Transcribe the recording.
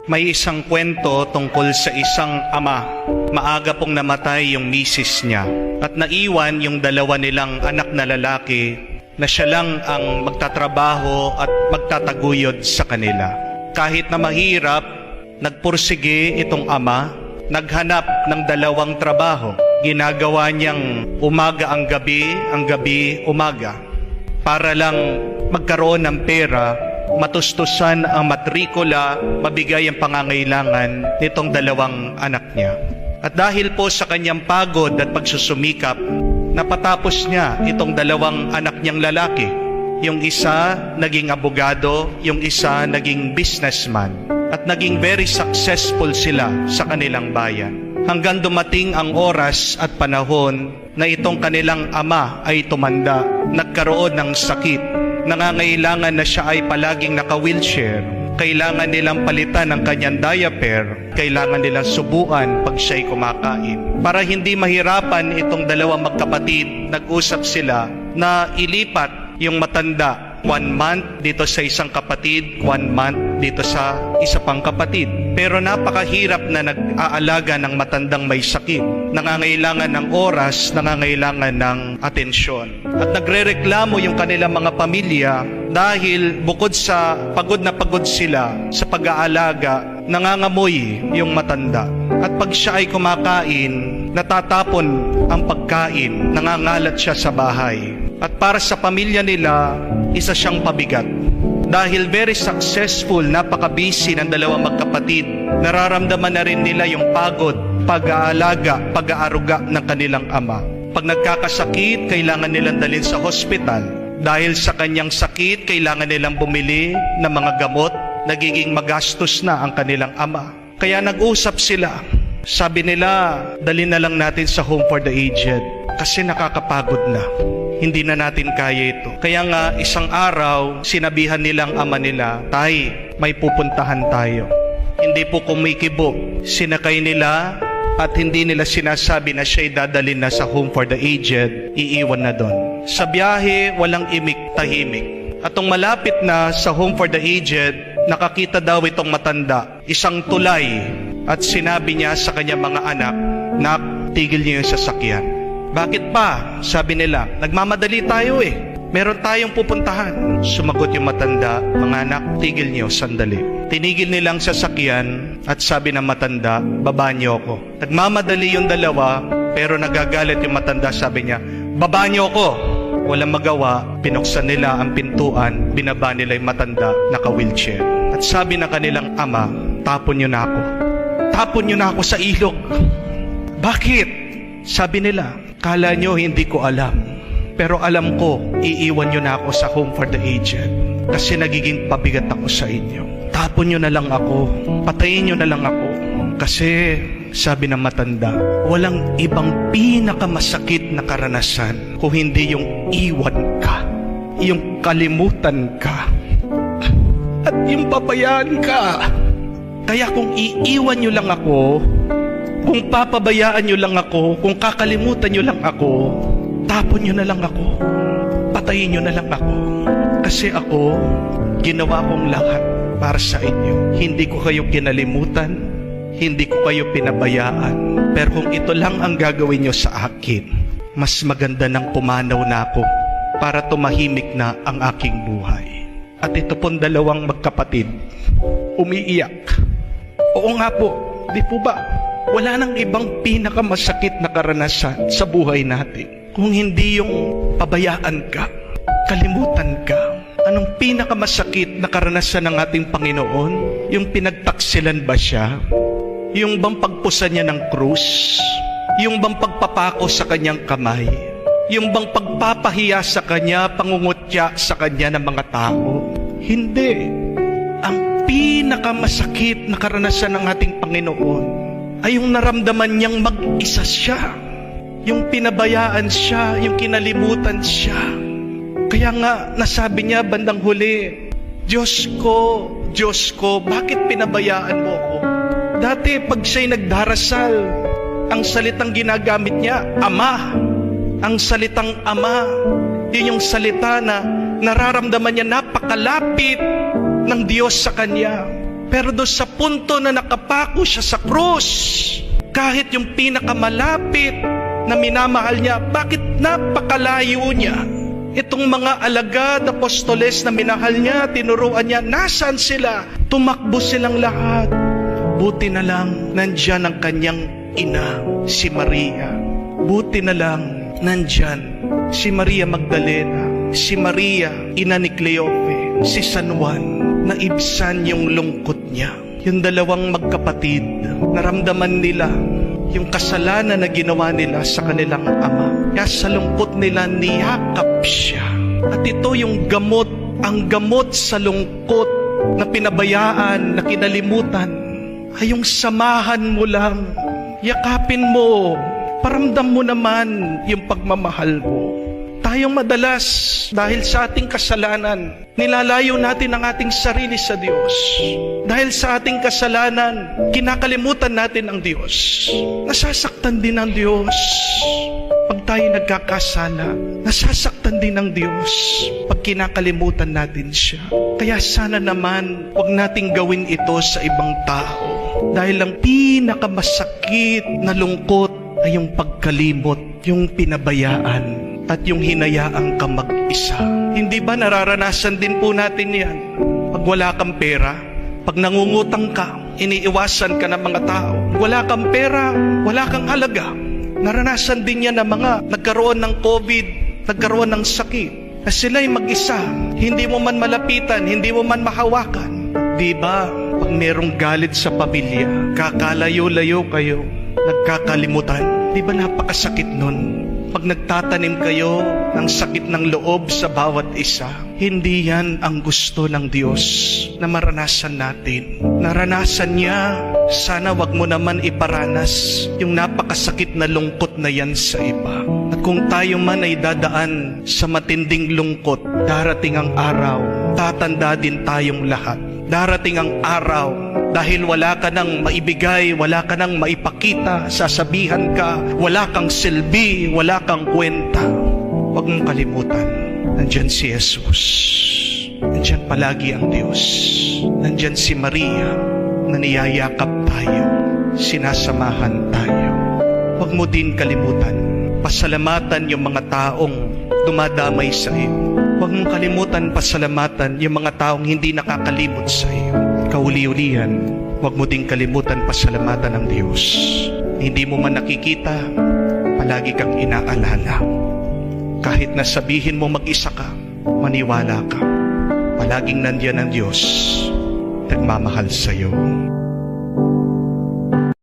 May isang kwento tungkol sa isang ama. Maaga pong namatay yung misis niya at naiwan yung dalawa nilang anak na lalaki na siya lang ang magtatrabaho at magtataguyod sa kanila. Kahit na mahirap, nagpursige itong ama, naghanap ng dalawang trabaho. Ginagawa niyang umaga ang gabi umaga, para lang magkaroon ng pera, matustusan ang matrikula, mabigay ang pangangailangan nitong dalawang anak niya. At dahil po sa kanyang pagod at pagsusumikap, napatapos niya itong dalawang anak niyang lalaki. Yung isa naging abogado, yung isa naging businessman. At naging very successful sila sa kanilang bayan. Hanggang dumating ang oras at panahon na itong kanilang ama ay tumanda, nagkaroon ng sakit. Nangangailangan na siya ay palaging naka-wheelchair. Kailangan nilang palitan ang kanyang diaper. Kailangan nilang subuan pag siya'y kumakain. Para hindi mahirapan itong dalawang magkapatid, nag-usap sila na ilipat yung matanda 1 month dito sa isang kapatid, 1 month dito sa isa pang kapatid. Pero napakahirap na nag-aalaga ng matandang may sakit. Nangangailangan ng oras, nangangailangan ng atensyon. At nagrereklamo yung kanilang mga pamilya dahil bukod sa pagod na pagod sila sa pag-aalaga, nangangamoy yung matanda. At pag siya ay kumakain, natatapon ang pagkain, nangangalat siya sa bahay. At para sa pamilya nila, isa siyang pabigat. Dahil very successful, napaka-busy ng dalawang magkapatid, nararamdaman na rin nila yung pagod, pag-aalaga, pag-aaruga ng kanilang ama. Pag nagkakasakit, kailangan nilang dalhin sa hospital. Dahil sa kanyang sakit, kailangan nilang bumili ng mga gamot, nagiging magastos na ang kanilang ama. Kaya nag-usap sila. Sabi nila, dalhin na lang natin sa home for the aged kasi nakakapagod na. Hindi na natin kaya ito. Kaya nga, isang araw, sinabihan nilang ama nila, "Tay, may pupuntahan tayo." Hindi po kumikibo. Sinakay nila at hindi nila sinasabi na siya'y dadalhin na sa home for the aged, iiwan na doon. Sa biyahe, walang imik, tahimik. At nung malapit na sa home for the aged, nakakita daw itong matanda, isang tulay, at sinabi niya sa kanyang mga anak, "Nak, tigil niyo yung sasakyan." "Bakit pa?" sabi nila. "Nagmamadali tayo eh. Meron tayong pupuntahan." Sumagot yung matanda, "Mga anak, tigil niyo sandali." Tinigil nilang sasakyan at sabi ng matanda, "Baba niyo ako." Nagmamadali yung dalawa, pero nagagalit yung matanda. Sabi niya, "Baba niyo ako." Walang magawa, pinuksan nila ang pintuan, binaba nila yung matanda, naka-wheelchair. At sabi ng kanilang ama, "Tapon niyo na ako. Tapon niyo na ako sa ilog." "Bakit?" sabi nila. "Kala nyo hindi ko alam, pero alam ko, iiwan nyo na ako sa home for the aged kasi nagiging pabigat ako sa inyo. Tapon nyo na lang ako, patayin nyo na lang ako." Kasi sabi ng matanda, walang ibang pinakamasakit na karanasan kung hindi yung iwan ka, yung kalimutan ka, at yung pabayaan ka. Kaya kung iiwan nyo lang ako, kung papabayaan nyo lang ako, kung kakalimutan nyo lang ako, tapon nyo na lang ako, patayin nyo na lang ako. Kasi ako, ginawa kong lahat para sa inyo. Hindi ko kayo kinalimutan, hindi ko kayo pinabayaan. Pero kung ito lang ang gagawin nyo sa akin, mas maganda nang pumanaw na ako para tumahimik na ang aking buhay. At ito pong dalawang magkapatid, umiiyak. Oo nga po, di po ba? Wala nang ibang pinakamasakit na karanasan sa buhay natin kung hindi yung pabayaan ka, kalimutan ka. Anong pinakamasakit na karanasan ng ating Panginoon? Yung pinagtaksilan ba siya? Yung bang pagpusan niya ng krus? Yung bang pagpapako sa kanyang kamay? Yung bang pagpapahiya sa kanya, pangungutya sa kanya ng mga tao? Hindi. Ang pinakamasakit na karanasan ng ating Panginoon ay yung naramdaman niyang mag-isa siya, yung pinabayaan siya, yung kinalimutan siya. Kaya nga, nasabi niya bandang huli, Diyos ko, bakit pinabayaan mo ako?" Dati, pag siya'y nagdarasal, ang salitang ginagamit niya, Ama. Ang salitang Ama, yun yung salita na nararamdaman niya napakalapit ng Diyos sa kanya. Pero doon sa punto na nakapako siya sa krus, kahit yung pinakamalapit na minamahal niya, bakit napakalayo niya? Itong mga alagad, apostoles na minahal niya, tinuruan niya, nasaan sila? Tumakbo silang lahat. Buti na lang, nandyan ang kanyang ina, si Maria. Buti na lang, nandyan si Maria Magdalena, si Maria, ina ni Cleofe, si San Juan, na ibsan yung lungkot niya. Yung dalawang magkapatid, naramdaman nila yung kasalanan na ginawa nila sa kanilang ama. Kaya sa lungkot nila, niyakap siya. At ito yung gamot, ang gamot sa lungkot na pinabayaan, na kinalimutan, ay yung samahan mo lang, yakapin mo, paramdam mo naman yung pagmamahal mo. Tayong madalas, dahil sa ating kasalanan, nilalayo natin ang ating sarili sa Diyos. Dahil sa ating kasalanan, kinakalimutan natin ang Diyos. Nasasaktan din ang Diyos pag tayo nagkakasala. Nasasaktan din ang Diyos pag kinakalimutan natin siya. Kaya sana naman, huwag nating gawin ito sa ibang tao. Dahil ang pinakamasakit na lungkot ay yung pagkalimot, yung pinabayaan, at yung hinayaang ka mag-isa. Hindi ba nararanasan din po natin yan? Pag wala kang pera, pag nangungutang ka, iniiwasan ka ng mga tao. Wala kang pera, wala kang halaga. Naranasan din yan ng mga nagkaroon ng COVID, nagkaroon ng sakit. Na sila'y mag-isa, hindi mo man malapitan, hindi mo man mahawakan. Di ba? Pag merong galit sa pamilya, kakalayo-layo kayo, nagkakalimutan. Di ba napakasakit nun? Pag nagtatanim kayo ng sakit ng loob sa bawat isa, hindi yan ang gusto ng Diyos na maranasan natin. Naranasan niya, sana wag mo naman iparanas yung napakasakit na lungkot na yan sa iba. At kung tayo man ay dadaan sa matinding lungkot, darating ang araw, tatanda din tayong lahat. Darating ang araw, dahil wala ka nang maibigay, wala ka nang maipakita, sasabihan ka, wala kang silbi, wala kang kwenta. Huwag mong kalimutan, nandyan si Jesus. Nandyan palagi ang Diyos. Nandyan si Maria na niyayakap tayo, sinasamahan tayo. Huwag mo din kalimutan, pasalamatan yung mga taong dumadamay sa iyo. Huwag mong kalimutan pasalamatan yung mga taong hindi nakakalimot sa iyo. Kauli-ulihan, huwag mo ding kalimutan pasalamatan ng Diyos. Hindi mo man nakikita, palagi kang inaalala. Kahit na sabihin mo mag-isa ka, maniwala ka. Palaging nandiyan ang Diyos, nagmamahal sa iyo.